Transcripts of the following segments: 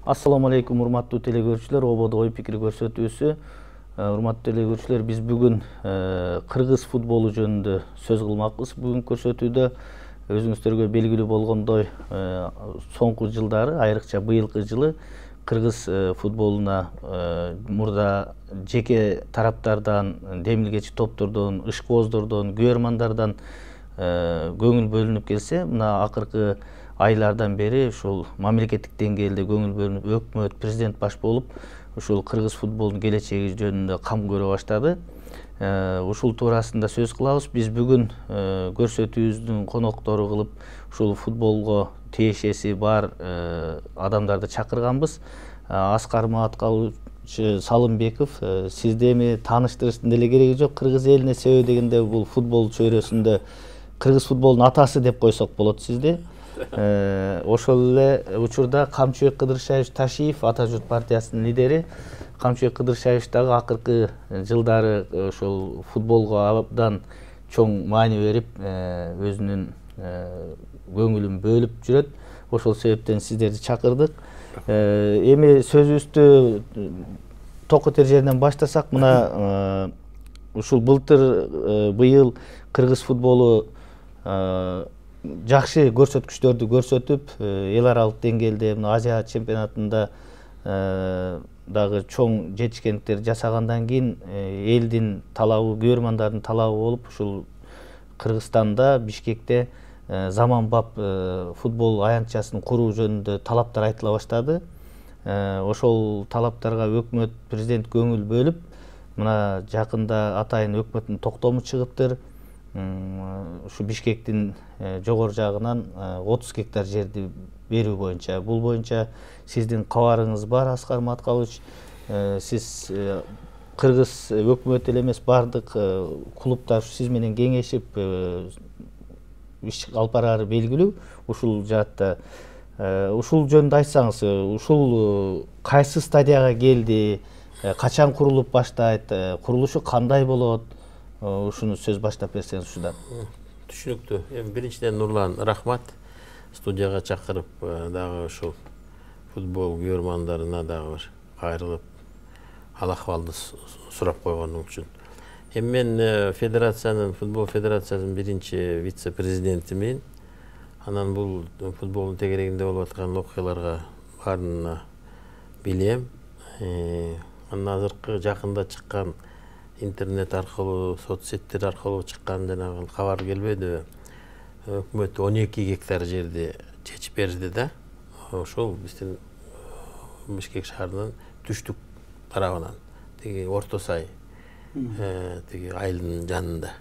Assalamu alaikum урматтуу телекөрүүчүлөр, ободо ой пикир көрсөтүүсү. Урматтуу телекөрүүчүлөр, биз бүгүн кыргыз футболу жөнүндө сөз кылмакпыз. Бүгүн көрсөтүүдө өзүңүздөргө белгилүү болгондой, соңку жылдары, айрыкча быйылкы жылы кыргыз футболуна мурда жеке тараптардан, демилгечи топтордон, ышкооздордон, көрөрмандардан көңүл бөлүнүп келсе, мына акыркы айлардан бери ушул мамлекеттик деңгээлде көңүл бөлүнүп, өкмөт, президент баш болуп, ушул кыргыз футболунун келечеги жөнүндө кам көрө баштады. Ушул туурасында сөз кылабыз. Биз бүгүн көрсөтүүбүздүн коноктору кылып, ушул футболго тиешеси бар адамдарды чакырганбыз. Аскар Маткалович Салымбеков, сизди эми тааныштырыштын деле кереги жок. Кыргыз элине себеби дегенде бул футбол чөйрөсүндө кыргыз футболунун атасы деп койсок болот сизди. Ошол эле учурда Камчыбек Кыдыршаевич Ташиев, Ата журт партиясынын лидери. Камчыбек Кыдыршаевич дагы акыркы жылдары ошол футболго абдан чоң маани берип, өзүнүн көңүлүн бөлүп жүрөт. Ошол себептен сиздерди чакырдык. Эми сөзүбүздү токотер жеринен баштасак, мына ушул быйыл кыргыз футболу жакшы көрсөткүчтөрдү көрсөтүп, эл аралык деңгээлде Азия чемпионатында дагы чоң жетишкендиктер жасагандан кийин элдин талабы, көрөрмандардын талабы болуп, ушул Кыргызстанда, Бишкекте заманбап футбол аянтчасын куруу жөнүндө талаптар айтыла баштады. Ошол талаптарга өкмөт, президент көңүл бөлүп, мына жакында атайын өкмөттүн токтому чыгыптыр. Ушу Бишкектин жогору жагынан 30 гектар жерди берүү боюнча. Бул боюнча сиздин кабарыңыз бар, Аскар Маткалович. Сиз кыргыз өкмөтү эле эмес, бардык клубдар сиз менен кеңешип иш алып барары белгилүү. Ушул жаатта ушул жөнүндө айтсаңыз, ушул кайсы стадияга келди, качан курулуп баштайт, курулушу кандай болот? Ушуну сөз баштап берсеңиз ушудан. Түшүнүктүү. Эми биринчиден Нурлан, рахмат. Студияга чакырып, дагы ушул футбол көрөрмандарына дагы бир кайрылып, ал акыбалды сурап койгонуң үчүн. Эми мен футбол федерациясынын биринчи вице-президентимин. Анан бул футболдун тегерегинде болуп аткан окуяларга баарына билем. Анан азыркы жакында чыккан интернет аркылуу, соцсеттер аркылуу чыккан жанагы кабар келбедиби? Өкмөт 12 гектар жерди чечип берди да. Ошол биздин Бишкек шаарынын түштүк тарабынан, тиги Орто Сай, тиги айылдын жанында.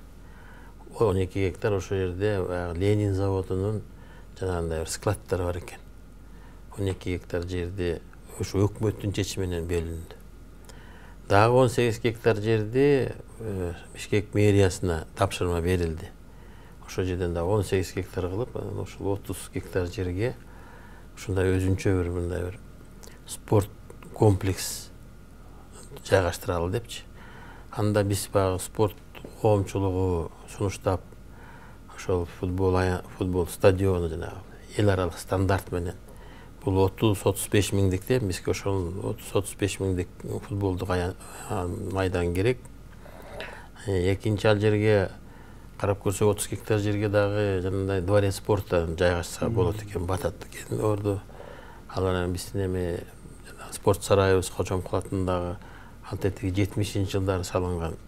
12 гектар ошол жерде Ленин заводунун жанагындай бир складдары бар экен. 12 гектар жерди ошо өкмөттүн чечими менен бөлүндү. Дагы 18 гектар жерди Бишкек мэриясына тапшырма берилди. Ошол жерден да 18 гектар кылып, ошол 30 гектар жерге ушундай өзүнчө бир мындай бир спорт комплекс жайгаштыралы депчи. Анда биз баягы спорт коомчулугу сунуштап, ошол футбол стадиону жанагы эл аралык стандарт менен бул 30-35 миңдикте, бизге ошол 30-35 миңдик футболдук майдан керек. Экинчи ал жерге карап көрсөк, 30 гектар жерге дагы жанагындай дворец спорта жайгашса болот экен, батат экен орду. Ал анан биздин эми спорт сарайыбыз Кочомкул атындагы антетиги 70-жылдары салынган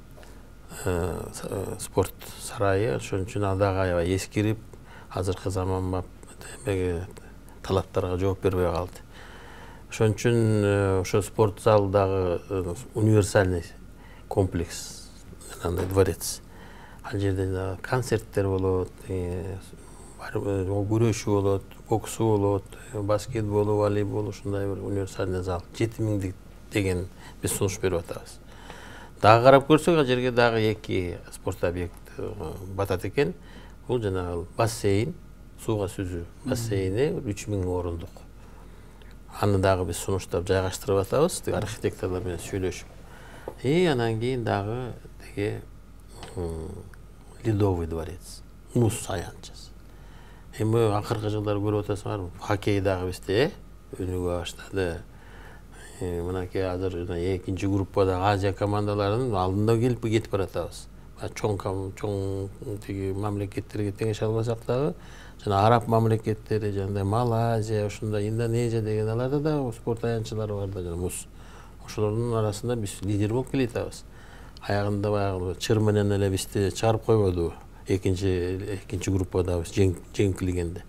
спорт сарайы, ошон үчүн ал дагы аябай эскирип, азыркы заманбап талаптарга жооп бербей калды. Ошон үчүн ошо спорт зал дагы универсальный комплекс, андай дворец. Ал жерде концерттер болот, күрөшүү болот, боксу болот, баскетбол, волейбол, ушундай бир универсальный зал. 7 миңдик деген биз сунуш берип атабыз. Дагы карап көрсөк, ал жерге дагы 2 спорт объект батат экен. Бул жанагы бассейн, сууга сүзүү бассейни 3000 орундук. Аны дагы биз сунуштап жайгаштырып атабыз, архитекторлор менен сүйлөшүп. Анан кийин дагы тиги Ледовый дворец, муз аянтчасы. Эми акыркы жылдары көрүп атасыңарбы, хоккей дагы бизде, өнүгө баштады. Мынакей азыр экинчи группада Азия командаларынын алдында келип кетип баратабыз. Чоң тиги мамлекеттерге теңеше албасак дагы, жана араб мамлекеттери, жана Малайзия, ушундай Индонезия деген аларда да спорт аянтчылары бар да, жана муз. Ошолордун арасында биз лидер болуп келатабыз. Аягында баягы чыр менен эле бизди чыгарып койбоду. Экинчи группада биз жеңилгенде.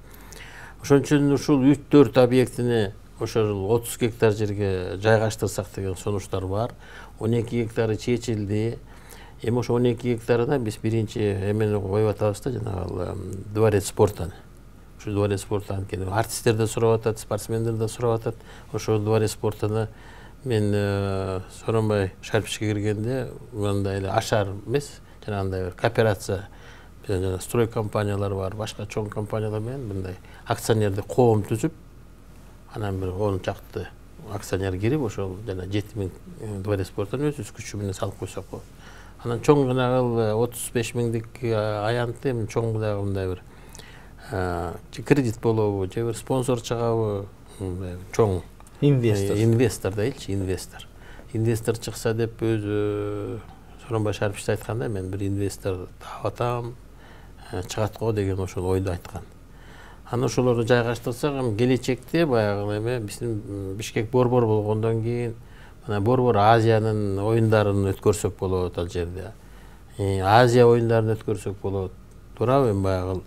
Ошон үчүн ушул 3-4 объектини ошол 30 гектар жерге жайгаштырсак деген сунуштар бар. 12 гектары чечилди. Эми ошо 12 гектарына биз биринчи эмени коюп атабыз да, жанагы дворец спорта. Ошо дворец спорта анткени артисттер да сурап атат, спортсмендер да сурап атат. Ошо дворец спортаны мен Сооронбай Шарипчиге киргенде мындай эле ашар эмес, жанагындай бир кооперация, жана строй компаниялар бар, башка чоң компаниялар менен мындай акционердик коом түзүп, анан бир 10 чакты акционер кирип, ошол жана 7000 дворец спортун өз күчү менен салып койсок болот. Анан чоң жанагы 35 миңдик аянтты эми чоң дагы мындай бир кредит болобу, же бир спонсор чыгабы, чоң инвестор дейчи, инвестор чыкса деп өзү Сооронбай Шарипов айтканда, мен бир инвестор таап атам, чыгат го деген ошол ойду айткан. Аны ошолорду жайгаштырсак, келечекте баягы эме биздин Бишкек борбор болгондон кийин мына борбор Азиянын оюндарын өткөрсөк болот ал жерде. Азия оюндарын өткөрсөк болот. Туурабы, эми баягы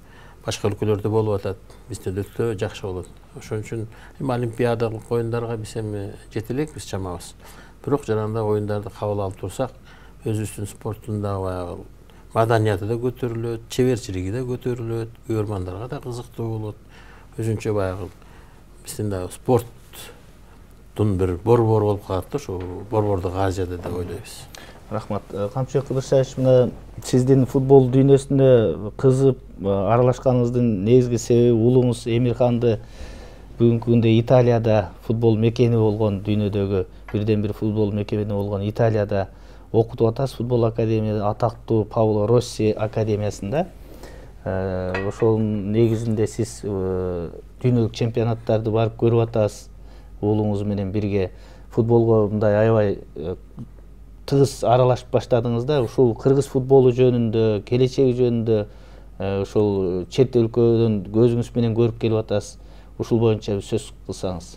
башка өлкөлөрдө болуп атат. Бизде өтө жакшы болот. Ошон үчүн эми олимпиадалык оюндарга биз эми жете элекпиз чамабыз. Бирок жанагындай оюндарды кабыл алып турсак, өзүбүздүн спорттун дагы баягы маданияты да көтөрүлөт, чеберчилиги да көтөрүлөт, көрөрмандарга да кызыктуу болот. Өзүнчө баягы биздин дагы спорттун бир борбору болуп калат да, ошо борбордук Азияда деп ойлойбуз. Рахмат. Камчыбек Кыдыршаевич, мына сиздин футбол дүйнөсүндө кызып аралашканыңыздын негизги себеби уулуңуз Эмирханды бүгүнкү күндө Италияда футбол мекени болгон, дүйнөдөгү бирден бир футбол мекени болгон Италияда окутуп атасыз, футбол академияда, атактуу Пауло Росси академиясында. Ошол негизинде сиз дүйнөлүк чемпионаттарды барып көрүп атасыз, уулуңуз менен бирге футболго мындай аябай тыгыз аралашып баштадыңыз да. Ушул кыргыз футболу жөнүндө, келечеги жөнүндө ошол чет өлкөдөн көзүңүз менен көрүп келип атасыз. Ушул боюнча сөз кылсаңыз.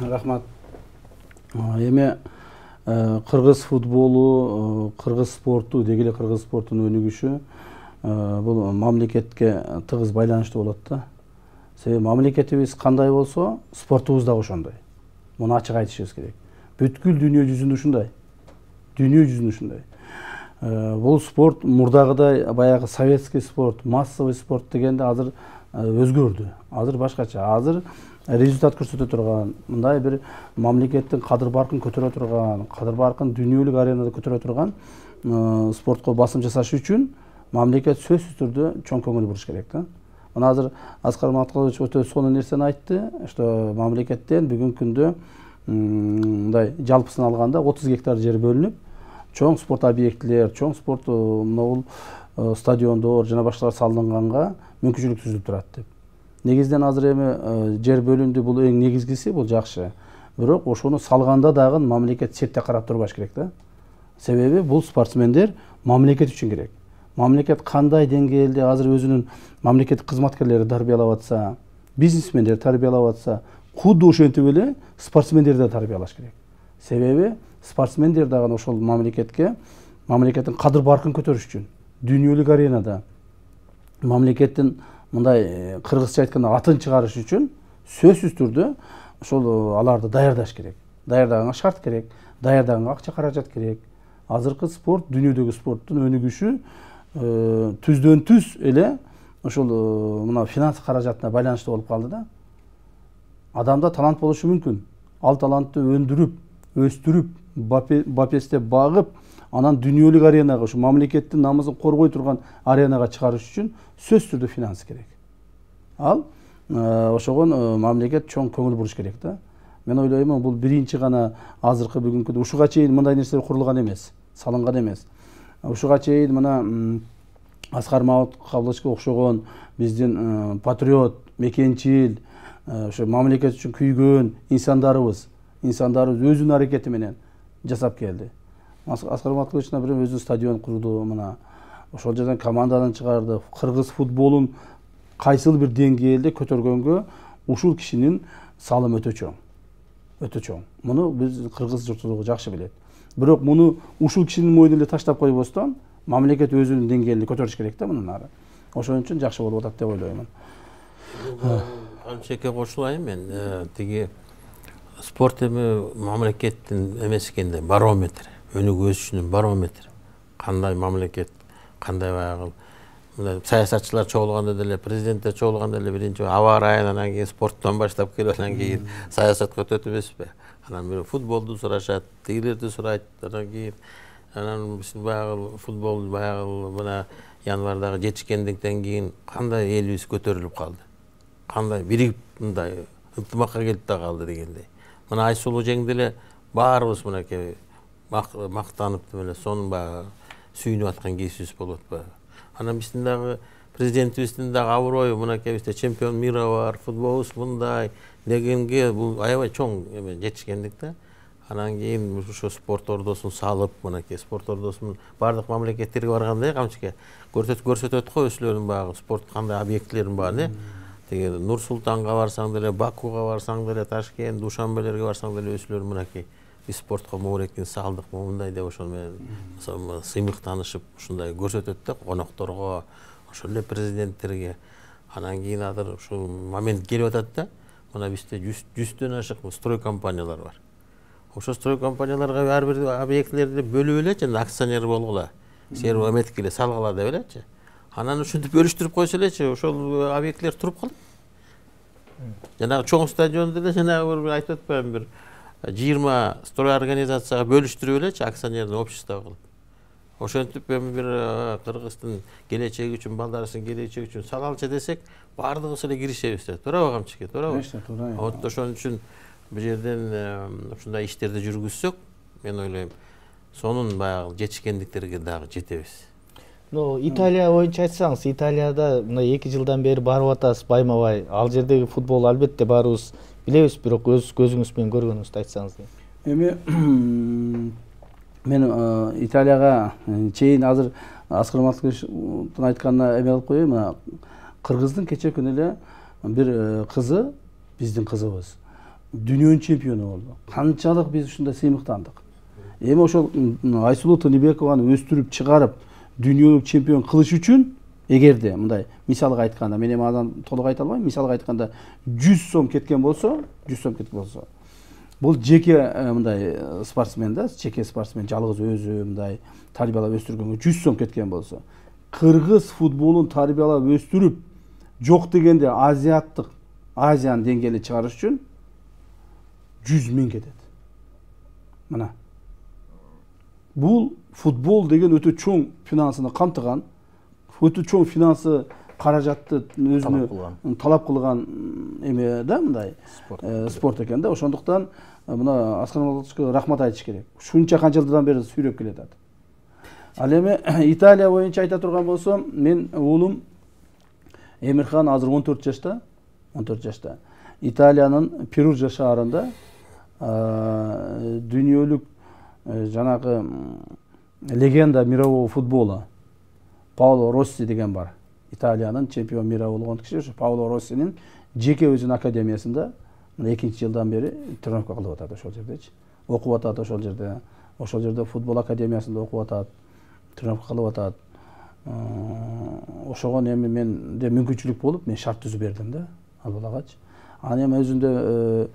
Рахмат. Эми кыргыз футболу, кыргыз спорту, деги эле кыргыз спортунун өнүгүшү бул мамлекетке тыгыз байланыштуу болот да. Себеби мамлекетибиз кандай болсо, спортубуз да ошондой. Муну ачык айтышыбыз керек. Бүткүл дүйнө жүзүндө ушундай. Дүйнө жүзүндө ушундай. Бул спорт мурдагыдай баягы советский спорт, массовый спорт дегенде азыр өзгөрдү. Азыр башкача. Азыр результат көрсөтө турган, мындай бир мамлекеттин кадыр баркын көтөрө турган, кадыр баркын дүйнөлүк аренада көтөрө турган спортко басым жасаш үчүн мамлекет сөзсүз түрдө чоң көңүл буруш керек да. Мына азыр Аскар Маткалович өтө сонун нерсени айтты, что мамлекеттен бүгүнкү күндө мындай жалпысын алганда 30 гектар жер бөлүнүп, чоң спорт объектилер, чоң спорт стадиондор жана башкалар салынганга мүмкүнчүлүк түзүлүп турат деп. Негизден азыр эми жер бөлүндү, бул эң негизгиси, бул жакшы. Бирок ошону салганда дагы мамлекет четте карап турбаш керек да. Себеби бул спортсмендер мамлекет үчүн керек. Мамлекет кандай деңгээлде азыр өзүнүн мамлекеттик кызматкерлери тарбиялап атса, бизнесмендер тарбиялап атса, кудду ошентип эле спортсмендерди да тарбиялаш керек. Себеби спортсмендер дагы ошол мамлекеттин кадыр баркын көтөрүш үчүн дүйнөлүк аренада мамлекеттин мындай кыргызча айтканда атын чыгарыш үчүн сөзсүз түрдө ошол аларды даярдаш керек. Даярдаганга шарт керек, даярдаганга акча каражат керек. Азыркы спорт, дүйнөдөгү спорттун өнүгүшү түздөн түз эле ошол мына финанс каражатына байланыштуу болуп калды да. Адамда талант болушу мүмкүн. Ал талантты өндүрүп, өстүрүп, бапестеп багып, анан дүйнөлүк аренага, ушу мамлекеттин намысын коргой турган аренага чыгарыш үчүн сөзсүз түрдө финанс керек. Ал ошого мамлекет чоң көңүл буруш керек да. Мен ойлойм, бул биринчи гана азыркы бүгүнкү ушуга чейин мындай нерселер курулган эмес, салынган эмес. Ушуга чейин мына Аскар Маткаловичке окшогон биздин патриот, мекенчил, ошо мамлекет үчүн күйгөн инсандарыбыз өзүнүн аракети менен жасап келди. Аскар Матыловичтин бир өзү стадион курду, мына ошол жерден командадан чыгарды. Кыргыз футболун кайсыл бир деңгээлде көтөргөнгө ушул кишинин салымы өтө чоң. Муну биз кыргыз журтчулугу жакшы билет. Бирок муну ушул кишинин мойнуна эле таштап койбостон, мамлекет өзүнүн деңгээлин көтөрүш керек да мындан ары. Ошон үчүн жакшы болуп атат деп ойлоймун. Анчеке кошулайын мен. Тиги спорт эми мамлекеттин эмес экенде барометр, өнүгүү өсүшүнүн барометр. Кандай мамлекет, кандай баягы саясатчылар чогулганда деле, президенттер чогулганда деле биринчи аба ырайын, анан кийин спорттон баштап келип, анан кийин саясатка өтөт эмеспи? Анан бир футболду сурашат, тигилерди сурайт, анан кийин анан биз баягы футбол баягы мына январдагы жетишкендиктен кийин кандай элибиз көтөрүлүп калды, кандай биригип мындай ынтымакка келип да калды дегендей. Мына Айсулуу жең деле баарыбыз мынакей мактанып эле сонун баягы сүйүнүп аткан кезибиз болуп атпайбы? Анан биздин дагы президентибиздин дагы абырою мынакей бизде чемпион мира бар, футболубуз мындай дегенге бул аябай чоң эме жетишкендик да. Анан кийин ушу спорт ордосун салып, мынакей спорт ордосунун бардык мамлекеттерге барганда камчыке көрсөтөт го өзүлөрүнүн баягы спорт кандай объектилерин барын. Тиги Нур Султанга барсаң деле, Бакуга барсаң деле, Ташкент, Душанбелерге барсаң деле өзүлөрүн мынакей биз спортко моорекин салдык, мындай деп ошол менен сыймыктанышып ушундай көрсөтөт да конокторго, ошол эле президенттерге. Анан кийин азыр ушул момент келип атат да. Мына бизде 100дөн ашык строй компаниялар бар. Ошо строй компанияларга ар бир объектилерди бөлүп эле жана акционер болгула, сервис эметкиле салгыла деп элечи. Анан ушинтип бөлүштүрүп койсо элечи, ошол объектилер туруп калат. Жанагы чоң стадион деле жанагы бир айтып атпаймынбы, бир 20 строй организацияга бөлүштүрүп элечи, акционерный общество кылып. Ошентип эми бир Кыргыздын келечеги үчүн, балдарыбыздын келечеги үчүн салалчы десек, баардыгыбыз эле киришебиз да. Туурабы камчыке, туурабы? Туура. Вот ошон үчүн бул жерден ушундай иштерди жүргүзсөк, мен ойлойм, сонун баягы жетишкендиктерге дагы жетебиз. Италия боюнча айтсаңыз, Италияда мына 2 жылдан бери барып атасыз байма-бай. Ал жердеги футбол албетте баарыбыз билебиз, бирок өз көзүңүз менен көргөнүңүздү айтсаңыз. Эми мен Италияга чейин азыр Аскар Матыловичтин айтканына эме кылып коеюн. Мына Кыргыздын кече күнү эле бир кызы, биздин кызыбыз дүйнөнүн чемпиону болду. Канчалык биз ушундай сыймыктандык. Эми ошол Айсулуу Тыныбекованы өстүрүп чыгарып дүйнөлүк чемпион кылыш үчүн, эгерде мындай мисалга айтканда, мен эми андан толук айта албайм, мисалга айтканда 100 сом кеткен болсо, бул жеке мындай спортсмен да, жеке спортсмен жалгыз өзү мындай тарбиялап өстүргөнгө 100 сом кеткен болсо, кыргыз футболун тарбиялап өстүрүп жок дегенде Азиянын деңгээлине чыгарыш үчүн 100 000 кетет. Мына бул футбол деген өтө чоң финансыны камтыган, өтө чоң финансы каражатты өзүнө талап кылган эме да, мындай спорт экен да. Ошондуктан мына Аскар Матыловичке рахмат айтыш керек. Ушунча канча жылдан бери сүйрөп келатат. Ал эми Италия боюнча айта турган болсом, мен уулум Эмирхан азыр 14 жашта. Италиянын Перуджа шаарында дүйнөлүк жанагы легенда мирового футбола Пауло Росси деген бар. Италиянын чемпион мира болгон киши, ошо Пауло Россинин жеке өзүнүн академиясында 2 жылдан бери тренировка кылып атат ошол жердечи. Окуп атат ошол жерде. Ошол жерде футбол академиясында окуп атат, тренировка кылып атат. Ошого эми менде мүмкүнчүлүк болуп, мен шарт түзүп бердим да ал балагачы. Анан эми өзүндө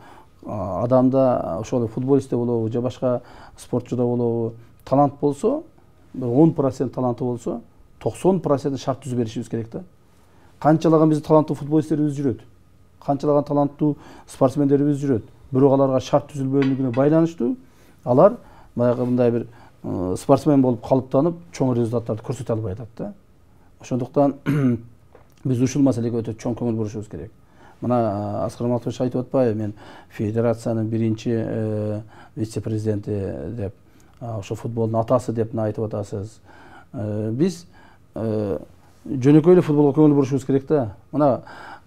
адамда ошол футболистте болобу, же башка спортчуда болобу, талант болсо, бир 10% таланты болсо, 90% шарт түзүп беришибиз керек да. Канчалаган биздин таланттуу футболисттерибиз жүрөт, канчалаган таланттуу спортсмендерибиз жүрөт. Бирок аларга шарт түзүлбөгөнүнө байланыштуу алар баягы мындай бир спортсмен болуп калыптанып, чоң результаттарды көрсөтө албай атат да. Ошондуктан биз ушул маселеге өтө чоң көңүл бурушубуз керек. Мына Аскар Матылович айтып атпайбы, мен федерациянын биринчи вице-президенти деп, ошо футболдун атасы деп айтып атасыз. Биз жөнөкөй эле футболго көңүл бурушубуз керек да. Мына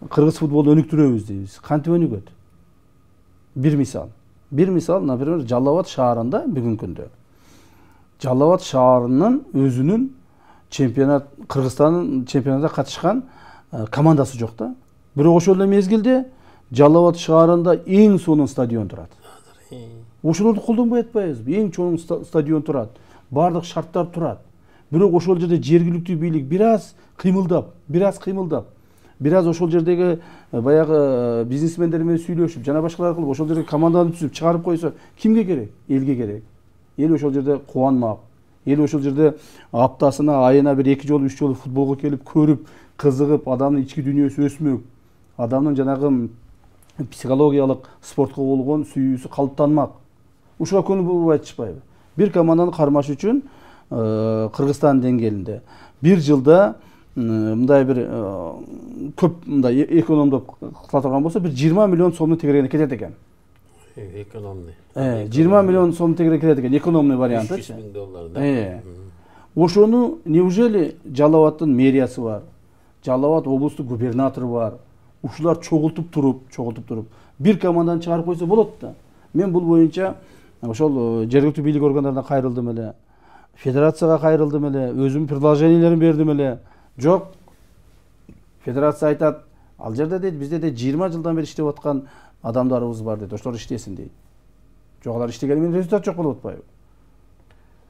кыргыз футболду өнүктүрөбүз дейбиз. Кантип өнүгөт? Bir misal, например, Жалал Абад шаарында бүгүнкү күндө. Жалал Абад шаарынын өзүнүн Кыргызстандын чемпионатына катышкан командасы жок да. Бирок ошол эле мезгилде Жалал Абад шаарында эң сонун стадион турат. Ошолорду колдонбой атпайбызбы? Эң чоң стадион турат. Бардык шарттар турат. Бирок ошол жерде жергиликтүү бийлик бир аз кыймылдап, бир аз ошол жердеги баягы бизнесмендер менен сүйлөшүп, жана башкалар кылып ошол жерде команданы түзүп чыгарып койсо, кимге керек? Элге керек. Эл ошол жерде кубанмак. Эл ошол жерде аптасына, айына бир 2 жолу, 3 жолу футболго келип көрүп, кызыгып, адамдын ички дүйнөсү өсмөк, адамдын жанагы психологиялык спортко болгон сүйүүсү калыптанмак. Ушуга көңүл буруп айтышпайбы? Бир команданы кармаш үчүн Кыргызстан деңгээлинде бир жылда мындай бир көп мындай экономдоп кыла турган болсо, бир 20 миллион сомдун тегерегине кетет экен. Экономный. 20 миллион сом тегерек кетет экен, экономный варианты. 300 миң доллар, да. Ошону неужели Жалал Абадтын мэриясы бар, Жалал Абад облустук губернатору бар. Ушулар чогултуп туруп бир команданы чыгарып койсо болот да. Мен бул боюнча ошол жергиликтүү бийлик органдарына кайрылдым эле, федерацияга кайрылдым эле, өзүм предложениялерин бердим эле. Жок. Федерация айтат, ал жерде дейт, бизде де 20 жылдан бери иштеп аткан адамдарыбыз бар дейт, ошолор иштесин дейт. Жок, алар иштегени менен результат жок болуп атпайбы?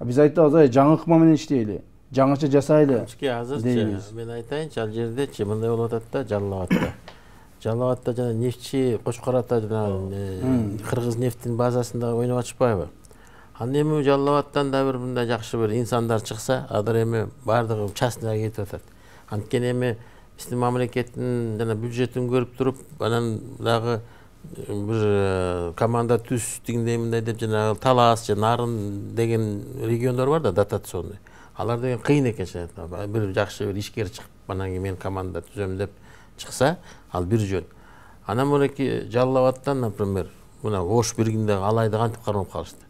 Биз айтабыз, жаңы ыкма менен иштейли, жаңыча жасайлы. Азырчы мен айтайынчы, ал жердечи мындай болуп атат да, Жалал Абадта жана нефтчи Кочкор Ата жана Кыргыз нефтин базасында ойноп атышпайбы? Анда эми Жалал Абадтан да бир мындай жакшы бир инсандар чыкса, азыр эми бардыгы частныйга кетип атат. Анткени эми биздин мамлекеттин жана бюджетин көрүп туруп, анан дагы бир команда түз тигиндей мындай деп жана Талас же Нарын деген региондор бар да, дотационный. Алар деген кыйын экен. Бир жакшы бир ишкер чыгып, анан кийин мен команда түзөм деп чыкса, ал бир жөн. Анан мынакей Жалал Абадтан, например, мына Ош биргинде алайды кантип кармап калышты.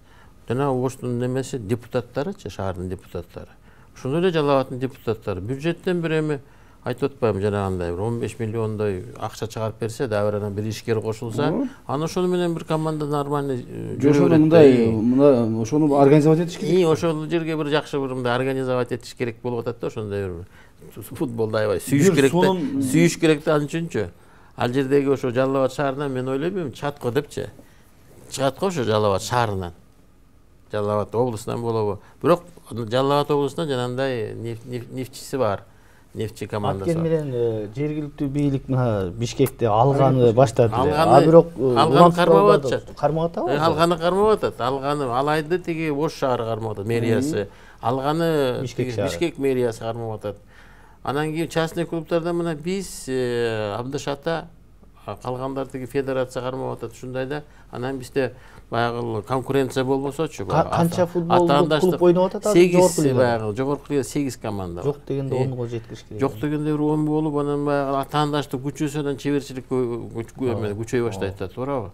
Жана Оштун немеси депутаттарычы, шаардын депутаттары. Ошондой эле Жалал Абадтын депутаттары бюджеттен бир эми айтып атпайбы, жанагындай бир 15 миллиондой акча чыгарып берсе, дагы бир анан бир ишкер кошулса, аны ошону менен бир команда нормальный жүрө берет. Ошону организовать этиш керек. Ошол жерге бир жакшы бир мындай организовать этиш керек болуп атат да, ошондой бир футболду аябай сүйүш керек да. Сүйүш керек да, ал үчүнчү. Ал жердеги ошо Жалал Абад шаарынан мен ойлойм, чыгат го депчи. Чыгат го ошо Жалал Абад шаарынан. Жалал Абад облусунан болобу. Бирок Жалал Абад облусунда жанагындай нефтчиси бар. Нефтчи командасы. Анткени менен жергиликтүү бийлик Бишкекте алганы баштады. Бирок алганы кармап атат. Кармап атабы? Алганы кармап атат. Алганы алайды тиги Ош шаары кармап атат, мэриясы. Алганы Бишкек мэриясы кармап атат. Анан кийин частный клубтарда мына биз Абдыш ата, калгандар тиги федерация кармап атат, ушундай да. Анан бизде баягы конкуренция болбосочу. Канча футболдук клуб ойноп атат? 8 баягы жогорку лига 8 команда. Жок дегенде 10го жеткириш керек. Жок дегенде 10 болуп, анан баягы атаандаштык күчөсүнөн чеберчилик күчөй баштайт да, туурабы?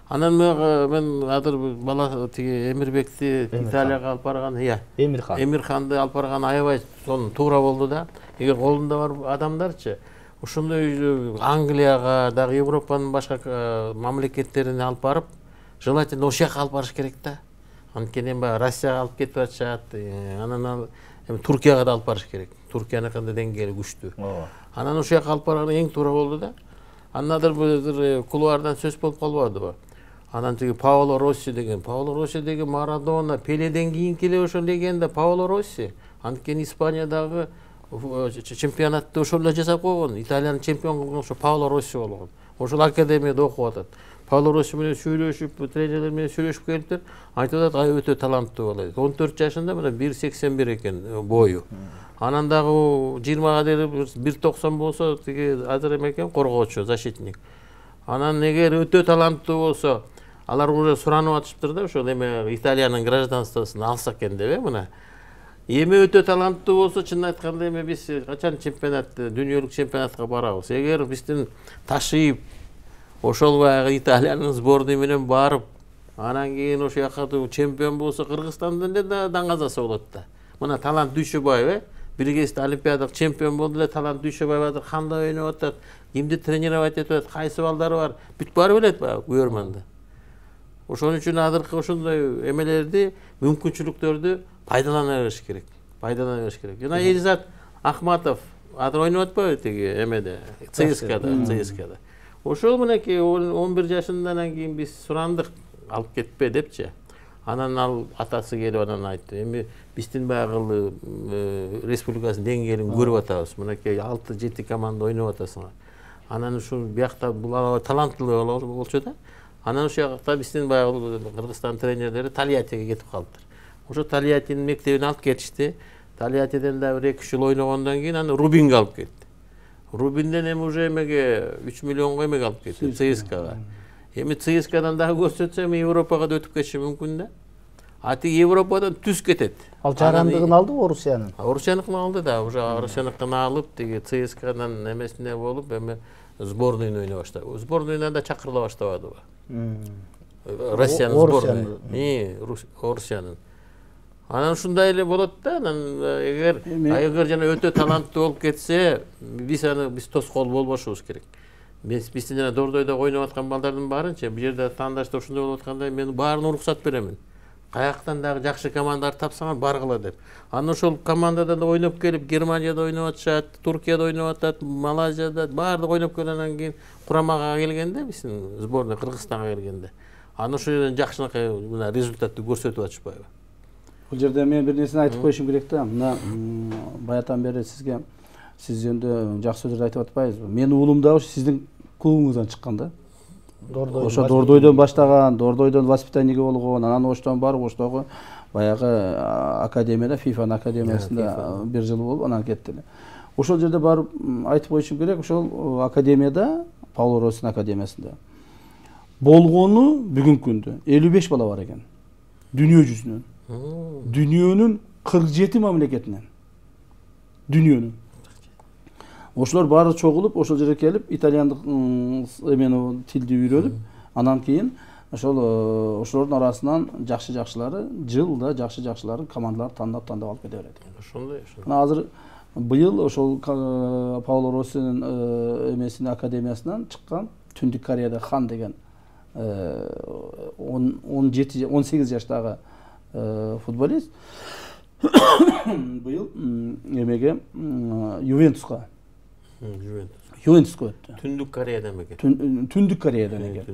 Анан мен азыр бала тиги Эмирбекти Италияга алып барган, Эмирханды алып барган аябай сонун туура болду да. Эгер колунда бар адамдарчы, ошондой Англияга, дагы Европанын башка мамлекеттерине алып барып, желательно ошол жака алып барыш керек да. Анткени эми Россияга алып кетип атышат, анан эми Туркияга да алып барыш керек. Туркияныкында деңгээли күчтүү. Анан ошол жака алып барган эң туура болду да. Андан бир кулуардан сөз болуп калбадыбы? Анан тиги Паоло Росси деген Марадона, Пеледен кийинки эле ошол легенда Паоло Росси. Анткени Испаниядагы чемпионатты ошол эле жасап койгон. Италиянын чемпион кылган ошо Паоло Росси болгон. Ошол академияда окуп атат. Паоло Росси менен сүйлөшүп, тренерлер менен сүйлөшүп келиптир. Айтып атат, ай өтө таланттуу бала. 14 жашында мына 1.81 экен бою. Анан дагы 20га дейин 1.90 болсо, тиги азыр экен коргоочу, защитник. Анан эгер өтө таланттуу болсо, алар уже суранып атышыптыр да, ошол эме Италиянын гражданствосын алсак экен деп, мына. Эми өтө таланттуу болсо, чын айтканда эми биз качан дүйнөлүк чемпионатка барабыз? Эгер биздин ташыйып, ошол баягы Италиянын сборной менен барып, анан кийин ошол жака чемпион болсо, Кыргызстандын да даңазасы болот да. Мына талант Дүйшөбаев, биргесте олимпиадалык чемпион болду эле, талант Дүйшөбай Бадыр кандай ойноп атат, кимди тренировать этип атат, кайсы балдары бар, бүт баары билет баягы көрмөндө. Ошон үчүн азыркы ошондой эмелерди, мүмкүнчүлүктөрдү пайдалана бериш керек. Жана Элизат Ахматов азыр ойноп атпайбы тиги эмеде, ЦСКАда. Ошол мынакей 11 жашындан кийин биз сурандык, алып кетпе депчи. Анан ал атасы келип анан айтты. Эми биздин баягы республикасынын деңгээлин көрүп атабыз. Мынакей 6-7 команда ойноп атасыңар. Анан ушул биякта бул таланттуу болчу да. Анан ошол жакта биздин баягы Кыргызстан тренерлери Тольяттиге кетип калдылар. Ошо Тольяттинин мектебине алып кетишти. Тольяттиден да 1-2 жыл ойногондон кийин аны Рубинге алып кетти. Рубинден эми уже эмеге 3 миллионго эмеге алып кетти, ЦСКАга. Эми ЦСКАдан дагы көрсөтсө эми Европага да өтүп кетиши мүмкүн да. А тиги Европадан түз кетет. Ал жарандыгын алдыбы Орусиянын? Орусияныкын алды да, уже Орусияныкын алып, тиги ЦСКАдан эмесине болуп, эми сборныйын ойной баштады. Сборныйына да чакырыла баштабадыбы. Россиянын сборной. Орусиянын. Анан ушундай эле болот да. Анан эгер жана өтө таланттуу болуп кетсе, биз тоскоол болбошубуз керек. Биздин жана Дордойдо ойноп аткан балдардын баарынча, бул жерде тандашта ушундай болуп аткандай, мен баарына уруксат беремин. Каяктан дагы жакшы командалар тапсаңар баргыла деп. Анан ошол командада да ойноп келип, Германияда ойноп атышат, Туркияда ойноп атат, Малайзияда баардык ойноп келгенден кийин курамага келгенде, биздин сборная Кыргызстанга келгенде, анан ошол жерден жакшынакай мына результатты көрсөтүп атышпайбы? Бул жерде мен бир нерсени айтып коюшум керек да. Мына баятан бери сизге сиз жөнүндө жакшы сөздөрдү айтып атпайсызбы? Менин уулум да ошо сиздин клубуңуздан чыккан да. Ошо Дордойдон баштаган, Дордойдон воспитаниеге болгон, анан оштон барып оштогу баягы академияда, ФИФАнын академиясында бир жыл болуп, анан кетти эле. Ошол жерде барып айтып коюшум керек, ошол академияда, Пауло Россинин академиясында болгону бүгүнкү күндө 55 бала бар экен. Дүйнө жүзүнөн. Дүйнөнүн 47 мамлекетинен. Дүйнөнүн. Ошолор баары чогулуп, ошол жерге келип, итальяндык эмени тилди үйрөнүп, анан кийин ошолордун арасынан жакшы-жакшылары, жылда жакшы-жакшылары командалар тандап алып кете берет. Ошондой. Мына азыр быйыл ошол Пауло Россинин эмесинин академиясынан чыккан Түндүк Кореяда Хан деген 18 жаштагы футболист быйыл эмеге Ювентуска өттү. Түндүк Кореядан бекен. Түндүк Кореядан экен.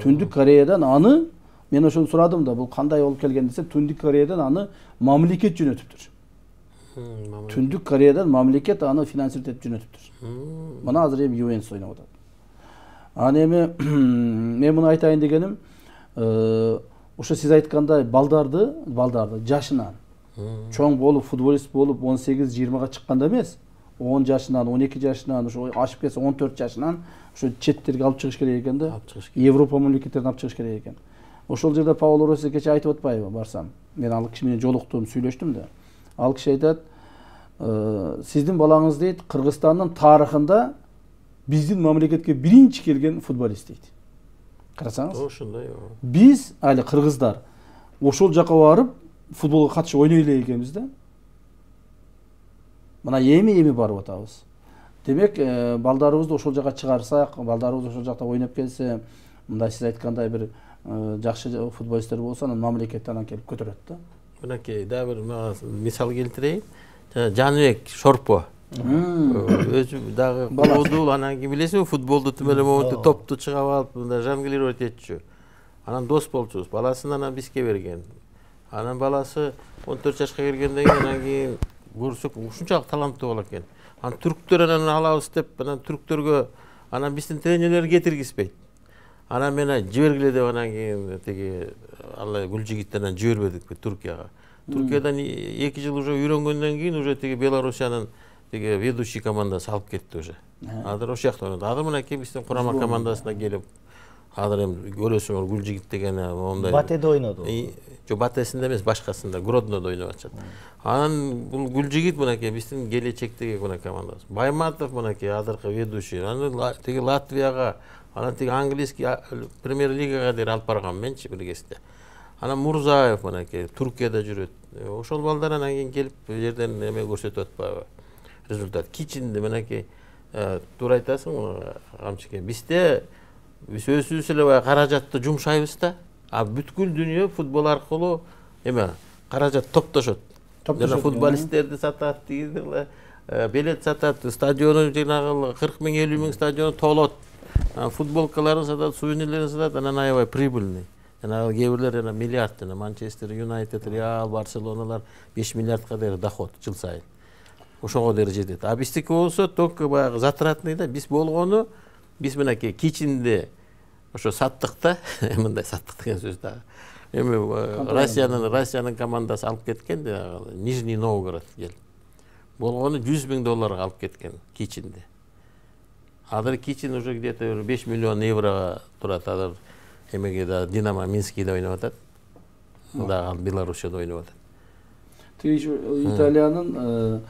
Түндүк Кореядан аны мен ошону сурадым да, бул кандай болуп келген десе, Түндүк Кореядан аны мамлекет жөнөтүптүр. Түндүк Кореядан мамлекет аны финансировать этип жөнөтүптүр. Мына азыр эми Ювентус ойноп атат. Аны эми мен муну айтайын дегеним, ошо сиз айткандай балдарды жашынан чоң болуп, футболист болуп 18-20га чыкканда эмес, 10 жашынан, 12 жашынан, ошо ашып кетсе 14 жашынан ошо четтерге алып чыгыш керек экен да. Европа мамлекеттерине алып чыгыш керек экен. Ошол жерде Пауло Росси кече айтып атпайбы, барсам. Мен ал киши менен жолуктум, сүйлөштүм да. Ал киши айтат, сиздин балаңыз дейт, Кыргызстандын тарыхында биздин мамлекетке биринчи келген футболист дейт. Карасаңыз? Ошондой. Биз али кыргыздар ошол жака барып футболго катышып ойной элек экенбиз да. Мына эми барып атабыз. Демек, балдарыбызды ошол жака чыгарсак, балдарыбыз ошол жакта ойноп келсе, мындай сиз айткандай бир жакшы футболисттер болсо, анан мамлекет анан келип көтөрөт да. Мынакей да бир мисал келтирейин. Жаныбек Шорпо. Өзү дагы болду, анан кийин билесизби, футболду тим эле моментте топту чыгап алып, мындай жонглировать этчү. Анан дос болчубуз. Баласын анан бизге берген. Анан баласы 14 жашка келгенден кийин анан кийин көрсөк ушунчалык таланттуу бала экен. Анан түрктөр анан алабыз деп, анан түрктөргө анан биздин тренерлер кетиргизбейт. Анан мен жибергиле деп анан кийин тиги Алла Гүлжигиттен жибербедик Туркияга. Туркиядан 2 жыл уже үйрөнгөндөн кийин уже тиги Белоруссиянын тиги ведущий командасы алып кетти уже. Азыр ошол жакта ойнойт. Азыр мынакей биздин курама командасына келип, азыр эми көрөсүңөр Гүлжигит деген мондай Батеде ойноду. Жок, Батесинде эмес, башкасында, Гроднода ойноп атышат. Анан бул Гүлжигит мынакей биздин келечектеги мына командасы. Байматов мынакей азыркы ведущий. Анан тиги Латвияга, анан тиги английский премьер-лигага дейин алып баргам менчи биргесте. Анан Мурзаев мынакей Туркияда жүрөт. Ошол балдар анан кийин келип бул жерден эме көрсөтүп атпайбы? Результат. Кичинде мынакей туура айтасың, Камчыке. Бизде биз өзүбүз эле баягы каражатты жумшайбыз да. А бүткүл дүйнө футбол аркылуу эме каражат топтошот. Жана футболисттерди сатат, дейдилер, билет сатат, стадиону жанагы 40 000, 50 000 стадион толот. Футболкаларын сатат, сувенирлерин сатат, анан аябай прибыльный. Жанагы кээ бирлер миллиард, жана Манчестер Юнайтед, Реал, Барселоналар 5 миллиардка дейин доход жыл сайын. Ошого дейин жетет. А биздики болсо только баягы затратный да, биз болгону биз мынакей кичинде ошо саттык да, мындай саттык деген сөз да. Эми Россиянын командасы алып кеткен да, Нижний Новгород келип. Болгону $100 000 алып кеткен кичинде. Азыр кичин уже где-то 5 миллион евроға турат. Азыр эмеге да Динамо Минскийде ойноп атат. Да, Белоруссияда ойноп атат. Тиги Италиянын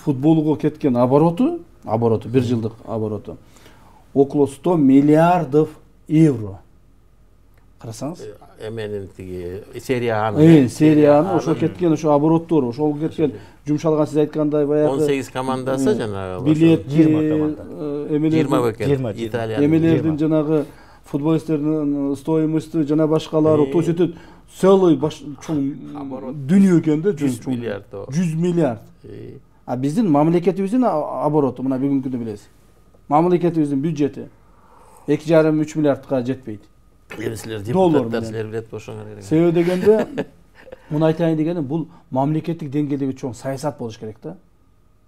футболго кеткен обороту, бир жылдык обороту около 100 миллиардов евро. Карасаңыз, эменин тиги сериянын ошо кеткен, ошо обороттор, ошол кеткен жумшалган, сиз айткандай баягы 18 командасы жанагы билет 20 команда. 20 бекен Италиянын эмелердин жанагы футболисттердин стоимости жана башкалары, то есть это целый чоң дүйнө экен да, 100 миллиард. 100 миллиард. А биздин мамлекетибиздин обороту мына бүгүнкү күндө билесиз. Мамлекетибиздин бюджети 2,5-3 миллиардка жетпейт. Силер депутаттар, силер билет бошоңор керек. Себеби дегенде, муну айтайын дегеним, бул мамлекеттик деңгээлдеги чоң саясат болуш керек да.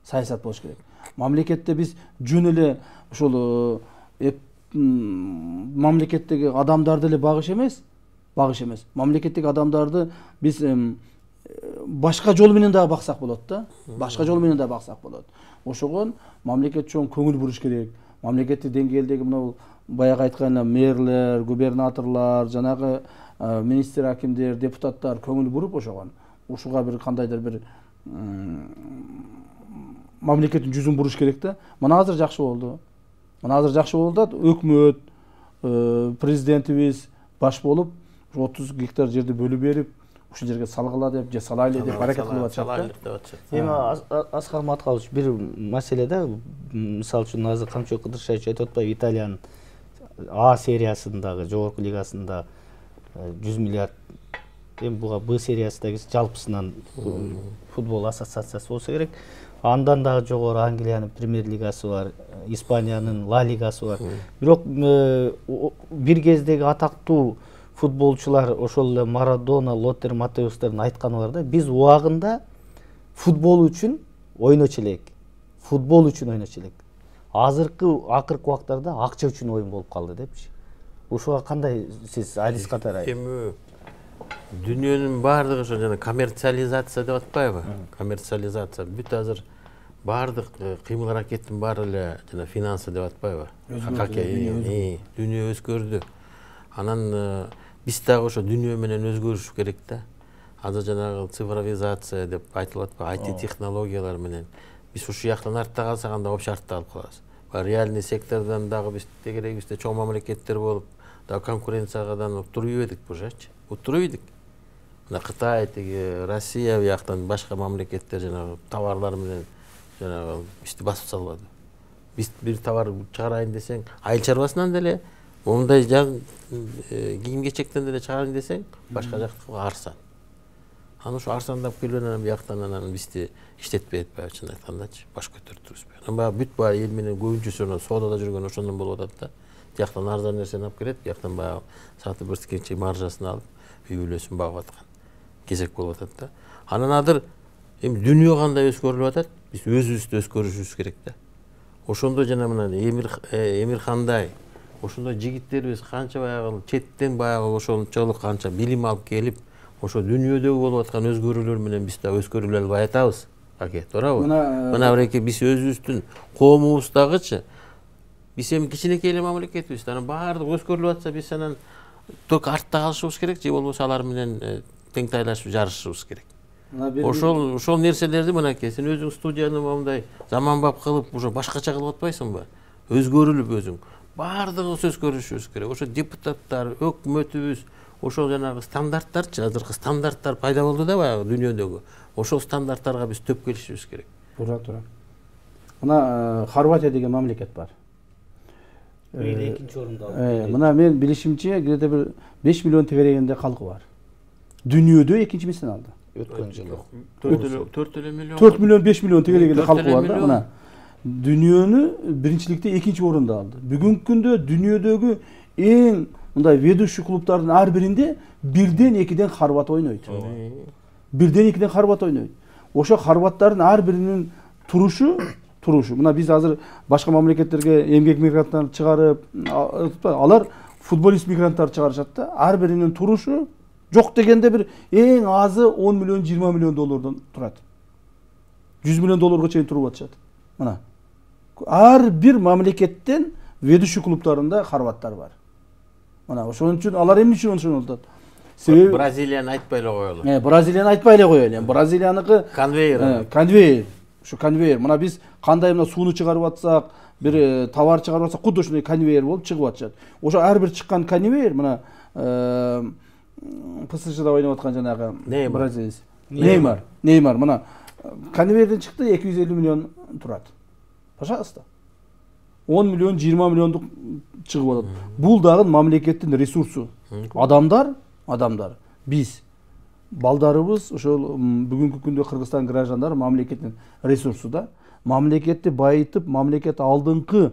Саясат болуш керек. Мамлекетте биз жөн эле ошол мамлекеттеги адамдарды эле багыш эмес. Мамлекеттеги адамдарды биз башка жол менен да баксак болот да. Ошого мамлекет чоң көңүл буруш керек. Мамлекеттик деңгээлдеги мына баягы айткан мэрлер, губернаторлор, жанагы министр, акимдер, депутаттар көңүл буруп ошого бир кандайдыр бир мамлекеттин жүзүн буруш керек да. Мына азыр жакшы болду. Өкмөт, президентибиз баш болуп 30 гектар жерди бөлүп берип, ушул жерге салгыла деп, же салайлы деп аракет кылып атышат да. Эми Аскар Маткалович, бир маселе да, мисалы үчүн азыр Камчы Кыдыршевич айтып атпайбы, Италиянын А сериясындагы жогорку лигасында 100 миллиард. Эми буга Б сериясындагы жалпысынан футбол ассоциациясы болсо керек. Андан дагы жогору Англиянын премьер лигасы бар, Испаниянын Ла лигасы бар. Бирок бир кездеги атактуу футболчулар, ошол эле Марадона, Лотер Матеустардын айтканы бар да, биз убагында футбол үчүн ойночу элек. Акыркы убактарда акча үчүн оюн болуп калды депчи. Ошого кандай сиз адис катары? Эми дүйнөнүн баардыгы ошо жана коммерциализация деп атпайбы? Коммерциализация бүт азыр баардык кыймыл аракеттин баары эле жана финансы деп атпайбы? Дүйнө өзгөрдү. Анан биз дагы ошо дүйнө менен өзгөрүш керек да. Азыр жанагы цифровизация деп айтылып атпайбы? IT технологиялар менен биз ушул жактан артта калсак анда общий артта калып калабыз. Реальный сектордон дагы биз тегерегибизде чоң мамлекеттер болуп, дагы конкуренциядан уттуруп эдик бужачы. Мына Кытай, Россия бияктан башка мамлекеттер жанагы товарлар менен жанагы бизди басып салбады. Биз бир товар чыгарайын десең, айыл чарбасынан деле, мондай кийим кечектен деле чыгарайын десең, башка жактыкы арзан. Аны ушу арзандап келген анан бияктан анан бизди иштетпей атпайбы, чын айткандачы, баш көтөрүп турушпайбы. Анан баягы бүт эл менен көбүнчөсү соодада жүргөн ошондон болуп атат да. Тияктан арзан нерсени алып келет, бияктан баягы сатып бир кичи маржасын алып, үй бүлөсүн багып аткан кезек болуп атат да. Анан азыр эми дүйнө кандай өзгөрүлүп атат, биз өзүбүздү өзгөрүшүбүз керек да. Ошондо жана мына Эмирхандай, ошондой жигиттерибиз канча баягы четтен баягы ошончолук канча билим алып келип, ошо дүйнөдөгү болуп аткан өзгөрүүлөр менен биз да өзгөрүлө албай атабыз. Туурабы? Мына бирке биз өзүбүздүн коомубуздагычы биз эми кичинекей эле мамлекетбиз. Анан баардык өзгөрүлүп атса биз анан только артта калышыбыз керек, же болбосо алар менен тең тайлашып жарышышыбыз керек. Ошол нерселерди мынакей сен өзүң студияны мындай заманбап кылып, уже башкача кылып атпайсыңбы? Өзгөрүлүп өзүң. Баардыгыбыз өзгөрүшүбүз керек. Ошо депутаттар, өкмөтүбүз, ошол жанагы стандарттарчы, азыркы стандарттар пайда болду да баягы дүйнөдөгү. Ошол стандарттарга биз төп келишибиз керек. Туура. Мына Хорватия деген мамлекет бар. Экинчи орунда алды. Мына мен билишимче где-то бир 5 миллион тегерегенде халкы бар. Дүйнөдө экинчи месени алды. Өткөн жылы 4 миллион. 4 миллион 5 миллион тегерегенде халкы бар да. Мына дүйнөнү биринчиликте экинчи орунда алды. Бүгүнкү күндө дүйнөдөгү эң мындай ведущий клубдардын ар биринде 1-2 хорват ойнойт. 1-2 хорват ойнойт. Ошо хорваттардын ар биринин турушу. Мына биз азыр башка мамлекеттерге эмгек мигранттарын чыгарып, алар футболист мигранттарды чыгарышат да. Ар биринин турушу жок дегенде бир эң азы 10 миллион 20 миллион доллардан турат. 100 миллион долларга чейин туруп атышат. Мына ар бир мамлекеттен ведущий клубдарында хорваттар бар. Мына ошон үчүн алар эмне үчүн ошону атат? Себеби Бразилияны айтпай эле коелу. Бразилияны айтпай эле коелу. Бразилияныкы конвейер. Ушу конвейер. Мына биз кандай мына сууну чыгарып атсак, бир товар чыгарып атсак, кудо ушундай конвейер болуп чыгып атышат. Ошо ар бир чыккан конвейер мына ПСЖда ойноп аткан жанагы бразилец Неймар мына конвейерден чыкты 250 миллион турат. Пожалуйста. 10 миллион 20 миллиондук чыгып атат. Бул дагы мамлекеттин ресурсу. Адамдар биз балдарыбыз ошол бүгүнкү күндө Кыргызстан граждандары мамлекеттин ресурсу да. Мамлекетти байытып, мамлекет алдыңкы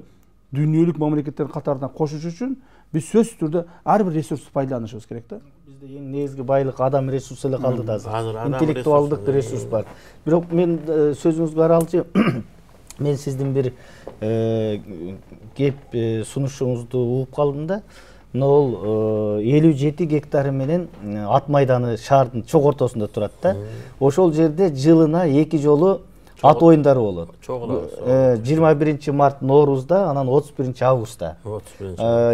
дүйнөлүк мамлекеттердин катарына кошуш үчүн биз сөзсүз түрдө ар бир ресурсту пайдаланышыбыз керек да. Бизде эң негизги байлык адам ресурсу эле калды да азыр. Интеллектуалдык ресурс бар. Бирок мен сөзүңүзгө аралчы мен сиздин бир кеп сунушуңузду угуп калдым да. Ол 57 гектары менен ат майданы шаардын чок ортосунда турат да. Ошол жерде жылына 2 жолу ат оюндары болот. 21 март Ноорузда, анан 31 августта.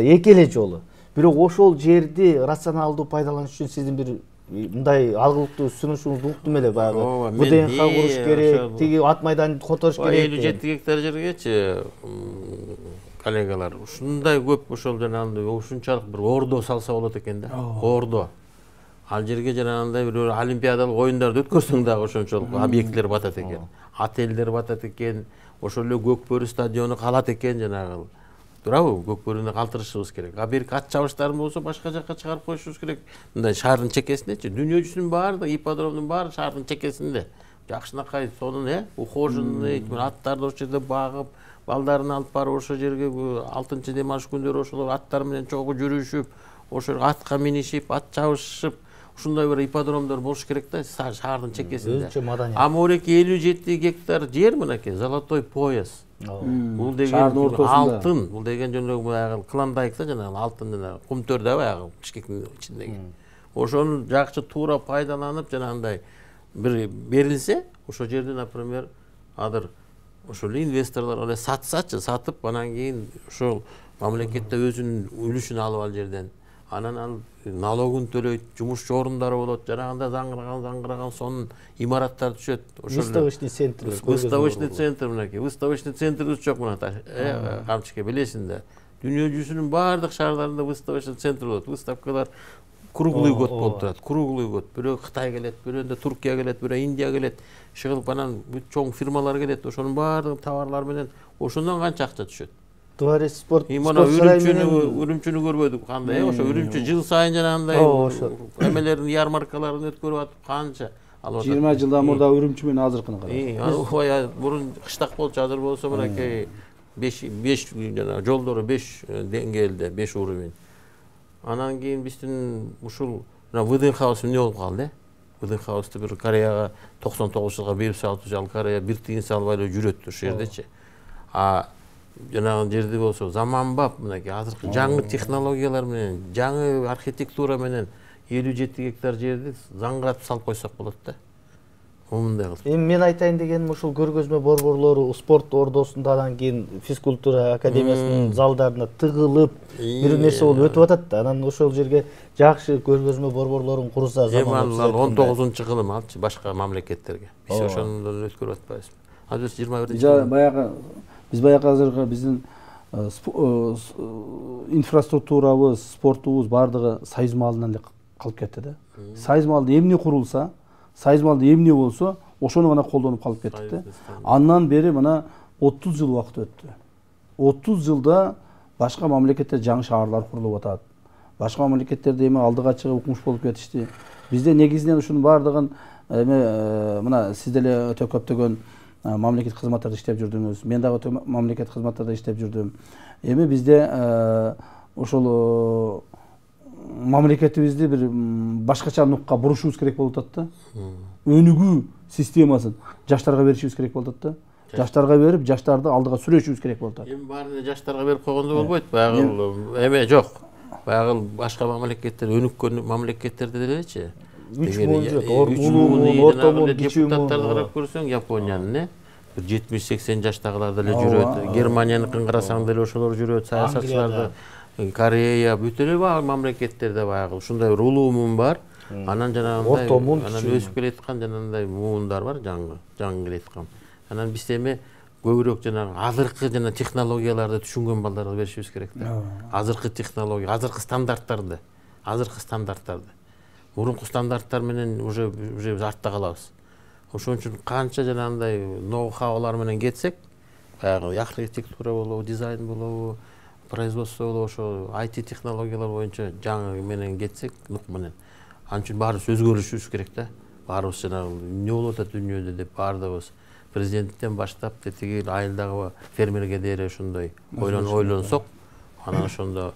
Эки эле жолу. Бирок ошол жерди рационалдуу пайдалануу үчүн сиздин бир мындай алгылыктуу сунушуңузду уктум эле баягы. ВДНХ куруш керек, тиги ат майданды которуш керек. 57 гектар жергечи коллегалар ушундай көп ошол жанагындай ушунчалык бир ордо салса болот экен да. Ордо. Ал жерге жанагындай бир олимпиадалык оюндарды өткөрсөң дагы ошончолук объекттер батат экен. Отелдер батат экен. Ошол эле Көкбөрү стадиону калат экен жанагы. Туурабы? Көкбөрүнү калтырышыбыз керек. А бир ат чабыштарын болсо башка жакка чыгарып коюшубуз керек. Мындай шаардын чекесиндечи. Дүйнө жүзүнүн баары ипподромдун баары шаардын чекесинде. Жакшынакай сонун ухоженный аттарды ошол жерде багып, балдарын алып барып ошол жерге 6 демалыш күндөрү ошол аттар менен чогуу жүрүшүп, ошол атка минишип, ат чабышып, ушундай бир ипподромдор болуш керек да шаардын чекесинде. А мореки 57 гектар жер мынакей золотой пояс. Бул деген алтын, бул деген жөнүндө баягы Клондайк да жанагы алтын жана кумтөр да баягы Бишкектин ичиндеги. Ошону жакшы туура пайдаланып жанагындай бир берилсе, ошол жерде, например, адыр ошол инвесторлор эле сатсачы, сатып анан кийин ошол мамлекетте өзүнүн үлүшүн алып ал жерден. Анан ал налогун төлөйт, жумушчу орундары болот, жанагында заңгыраган сонун имараттар түшөт. Выставочный центр. Выставочный центр мынакей. Выставочный центрибиз жок мына камчыке билесиң да. Дүйнө жүзүнүн баардык шаарларында выставочный центр болот. Выставкалар круглый год болуп турат. Круглый год. Бирөө Кытай келет, бирөөндө Туркия келет, бирөө Индия келет. Чыгып анан бүт чоң фирмалар келет. Ошонун баардык товарлар менен ошондон канча акча түшөт. Дворец спорт. Үрүмчүнү көрбөдүк кандай, ошо Үрүмчү жыл сайын жанагындай эмелердин ярмаркаларын өткөрүп атып канча алып атат. 20 жылдан мурда Үрүмчү менен азыркыны карап. Мурун кыштак болчу, азыр болсо мынакей 5 жана жолдору 5 деңгээлде, 5 уровень. Анан кийин биздин ушул ВДНХ эмне болуп калды? ВДНХ бир Кореяга 99 жылга берип салыпчы, ал Корея бир тиын салбай эле жүрөт ошол жердечи. А жанагы жерде болсо заманбап мынакей азыркы жаңы технологиялар менен, жаңы архитектура менен 57 гектар жерди заңгыратып салып койсок болот да. Мындай кылып. Эми мен айтайын дегеним ушул көргөзмө борборлору спорт ордосунда анан кийин физкультура академиясынын залдарына тыгылып бир нерсе болуп өтүп атат да. Анан ошол жерге жакшы көргөзмө борборлорун курса заман. 19-кылым алчы башка мамлекеттерге. Биз ошондон өткөрүп атпайбызбы? Азыр 21-кылым. Биз баягы азыркы биздин инфраструктурабыз, спортубуз баардыгы союз малынан эле калып кетти да. Союз малды эмне курулса, союз малды эмне болсо, ошону гана колдонуп калып кеттик да. Андан бери мына 30 жыл убакыт өттү. 30 жылда башка мамлекетте жаңы шаарлар курулуп атат. Башка мамлекеттерде эми алдыга чыгып укмуш болуп кетишти. Бизде негизинен ушунун баардыгын мына сиз деле өтө көптөгөн мамлекет кызматтарда иштеп жүрдүңүз. Мен дагы өтө мамлекет кызматтарда иштеп жүрдүм. Эми бизде ошол мамлекетибизди бир башкача нукка бурушубуз керек болуп атат да. Өнүгүү системасын жаштарга беришибиз керек болуп атат да. Жаштарга берип, жаштарды алдыга сүрөшүбүз керек болуп атат. Эми баарын жаштарга берип койгондо болбойт. Баягы эме жок. Баягы башка мамлекеттер, өнүккөн мамлекеттерде делечи. 3 муун жок. Орто муун, кичүү депутаттарды карап көрсөң, Япониянын 70-80 жаштагылар деле жүрөт. Германияныкын карасаң деле ошолор жүрөт, саясатчыларды. Корея, бүт эле мамлекеттерде баягы ушундай бир улуумун бар. Анан жанагындай, анан өсүп келаткан жанагындай муундар бар, жаңы келаткан. Анан биз эми көбүрөөк жанагы азыркы жана технологияларды түшүнгөн балдарга беришибиз керек да. Азыркы технология, азыркы стандарттарды. Мурунку стандарттар менен уже артта калабыз. Ошон үчүн канча жанагындай ноу-хаулар менен кетсек, баягы архитектура болобу, дизайн болобу, производство болобу, ошо IT технологиялар боюнча жаңы менен кетсек, нук менен. Анын үчүн баарыбыз өзгөрүшүбүз керек да. Баарыбыз жанагы эмне болуп атат дүйнөдө деп баардыгыбыз президенттен баштап тиги айылдагы фермерге дейре ошондой ойлонсок, анан ошондо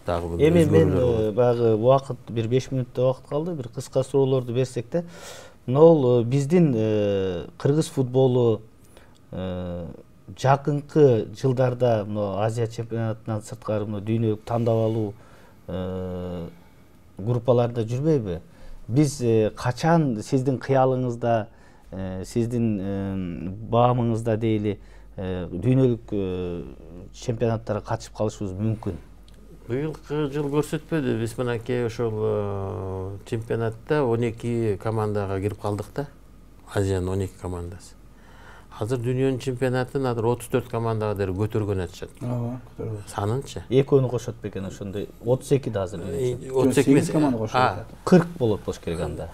дагы бир эми мен баягы убакыт бир 5 мүнөттөй убакыт калды, бир кыска суроолорду берсек да. Мына биздин кыргыз футболу жакынкы жылдарда мына Азия чемпионатынан сырткары мына дүйнөлүк тандап алуу группаларында жүрбөйбү? Биз качан сиздин кыялыңызда, сиздин баамыңызда дейли дүйнөлүк чемпионаттарга катышып калышыбыз мүмкүн? Быйылкы жыл көрсөтпөдү. Биз мынакей ошол чемпионатта 12 командага кирип калдык да. Азиянын 12 командасы. Азыр дүйнөнүн чемпионатын 34 командага дери көтөргөн атышат. Көтөргөн. Санынчы? Экөөнү кошот бекен ошондой 32 да азыр. 38 команда кошот. 40 болот болуш керек анда.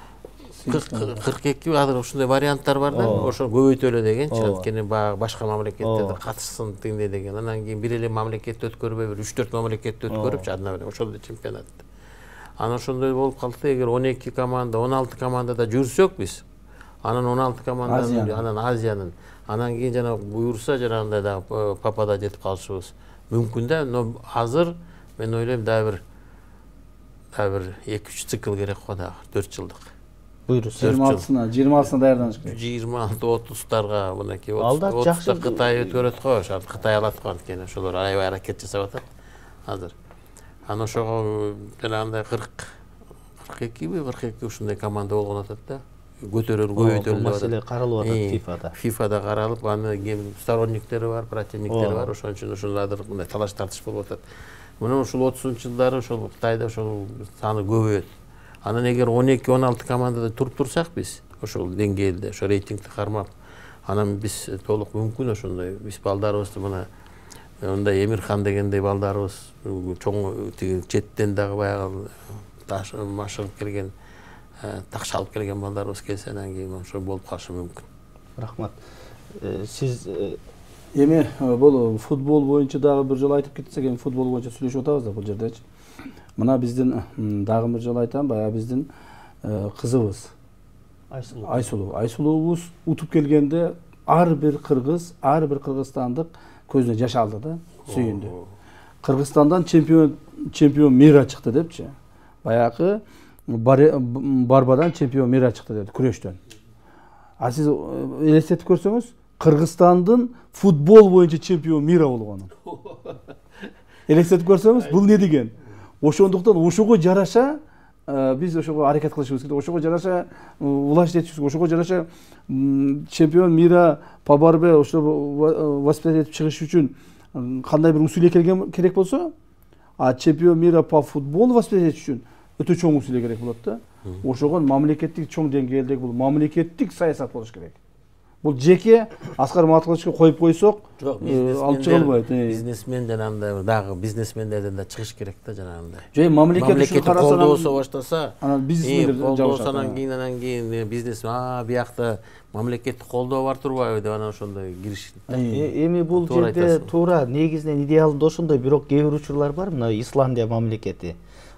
42 азыр ушундай варианттар бар да. Ошо көбөйтөлө дегенчи. Анткени башка мамлекеттерде катышсын тигине деген. Анан кийин бир эле мамлекетти өткөрбөй, бир 3-4 мамлекетти өткөрүпчү одновременно ошондой чемпионатты. Анан ошондой болуп калса, эгер 12 команда, 16 командада жүрсөк биз, анан 16 команданын, анан Азиянын, анан кийин жана буюрса жанагындай дагы папада жетип калышыбыз мүмкүн да. Но азыр мен ойлойм дагы бир 2-3 цикл керек го дагы, 4 жылдык. Буюрса 26-сына даярданыш керек. 26-30-тарга мынакей 30-та Кытай өткөрөт го, ошо Кытай алат го, анткени ошолор аябай аракет жасап атат азыр. Анан ошого жанагындай 42 ушундай команда болгон атат да. Көтөрөр, көбөйтөлүп атат. Маселе каралып атат ФИФАда. ФИФАда каралып, анын ким сторонниктери бар, противниктери бар, ошон үчүн ушулардыр мындай талаш тартыш болуп атат. Мына ушул 30-жылдары ошол Кытайда ошол саны көбөйөт. Анан эгер 12-16 командада туруп турсак биз, ошол деңгээлде, ошо рейтингди кармап, анан биз толук мүмкүн ошондой биз балдарыбызды мына мындай Эмирхан дегендей балдарыбыз, чоң тиги четтен дагы баягы машыгып келген, такша алып келген балдарыбыз келсе, анан кийин ошо болуп калышы мүмкүн. Рахмат. Сиз эми бул футбол боюнча дагы бир жолу айтып кетсек, эми футбол боюнча сүйлөшүп атабыз да бул жердечи. Мына биздин дагы бир жолу айтам, баягы биздин кызыбыз Айсулуубуз утуп келгенде ар бир кыргыз, ар бир кыргызстандык көзүнө жаш алды да, сүйүндү. Кыргызстандан чемпион мира чыкты депчи. Баягы барбадан чемпион мира чыкты деп күрөштөн. А сиз элестетип көрсөңүз, Кыргызстандын футбол боюнча чемпион мира болгону. Элестетип көрсөңүз, бул не деген? Ошондуктан ошого жараша биз ошого аракет кылышыбыз керек. Ошого жараша улаш этишибиз, ошого жараша чемпион мира по борьбе ошо воспитать этип чыгыш үчүн кандай бир усилие керек болсо, а чемпион мира по футболу воспитать этиш үчүн өтө чоң усилие керек болот да. Ошого мамлекеттик чоң деңгээлдеги бул мамлекеттик саясат болуш керек. Бул жеке Аскар Матылычка коюп койсок, Жоқ, алып чыгылбайт. бизнесмен жанагындай дагы бизнесмендерден да чыгыш керек да жанагындай. Жай мамлекет колдоосо баштаса, анан бизнесмендер колдоосо анан кийин бизнес биякта мамлекеттик колдоо бар турбайбы деп анан ошондой киришти. Эми бул жерде туура негизинен идеалында ошондой, бирок кээ бир учурлар бар, мына Исландия мамлекети.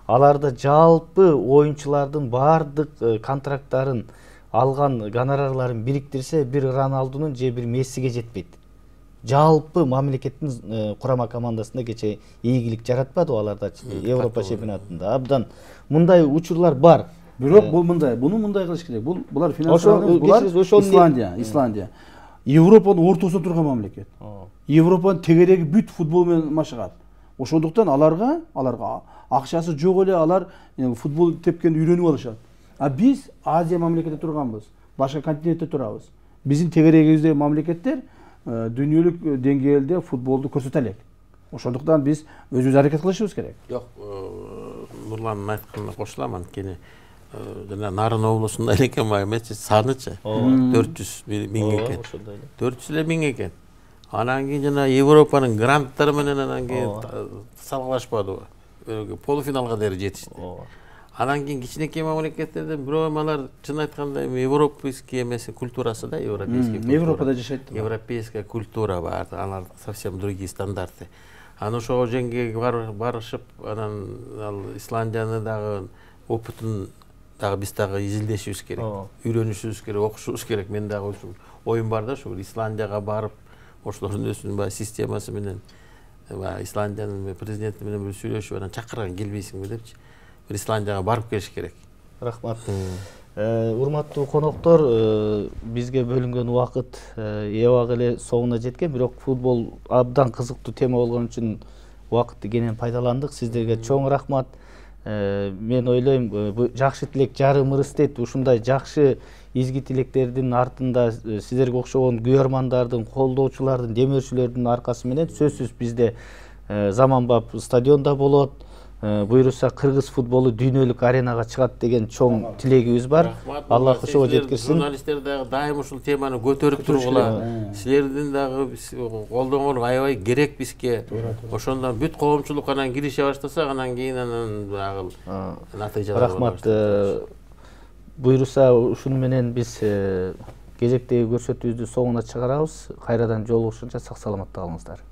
Аларда жалпы оюнчулардын баардык контракттарын алган гонорарларын бириктирсе, бир Роналдунун же бир Мессиге жетпейт. Жалпы мамлекеттин курама командасында кече ийгилик жаратпады аларда Европа чемпионатында. Абдан мындай учурлар бар. Бирок бул мындай, буну мындай кылыш керек. Булар финансалдуу, булар Исландия. Европанын ортосунда турган мамлекет. Европанын тегереги бүт футбол менен машыгат. Ошондуктан аларга акчасы жок эле алар футбол тепкенди үйрөнүп алышат. А биз Азия мамлекетте турганбыз, башка континентте турабыз. Биздин тегерегибиздеги мамлекеттер дүйнөлүк деңгээлде футболду көрсөтө элек. Ошондуктан биз өзүбүз аракет кылышыбыз керек. Жок, Нурландын айтканына кошулам, анткени жана Нарын облусунда элекен эмечи санычы 400 миң экен. 400 миң экен. Анан кийин жана Европанын гранттары менен анан кийин салгылашпадыбы. Полуфиналга дери жетишти. Анан кийин кичинекей мамлекеттерден бирөө алар чын айтканда европейский эмеси культурасы да, европейский культура. Европада жашайт. Европейская культура бар, алар совсем другие стандарты. Анан ошого жеңге барышып, анан ал Исландияны дагы опытын дагы биз дагы изилдешибиз керек, үйрөнүшүбүз керек, окушубуз керек. Мен дагы оюм бар да, ушул Исландияга барып, ошолордун өзүнүн системасы менен Исландиянын президенти менен бир сүйлөшүп, анан чакырган келбейсиңби депчи. Bir Исландияга барып келиш керек. Рахмат. Урматтуу коноктор, бизге бөлүнгөн убакыт эбак эле соңуна жеткен, бирок футбол абдан кызыктуу тема болгон үчүн убакытты кенен пайдаландык. Сиздерге чоң рахмат. Мен ойлойм, жакшы тилек жарым ырыс дейт. Ушундай жакшы изги тилектердин артында сиздерге окшогон күйөрмандардын, колдоочулардын, демөөрчүлөрдүн аркасы менен сөзсүз бизде заманбап стадионда болот. Буйруса кыргыз футболу дүйнөлүк аренага чыгат деген чоң тилегибиз бар. Алла ошого жеткирсин. Журналисттер дагы дайым ушул теманы көтөрүп тургула. Силердин дагы колдооңор аябай керек бизге. Ошондон бүт коомчулук анан кирише баштаса, анан кийин анан дагы натыйжалар. Рахмат. Буйруса ушуну менен биз кезектеги көрсөтүүбүздү соңуна чыгарабыз. Кайрадан жолугушунча сак саламатта калыңыздар.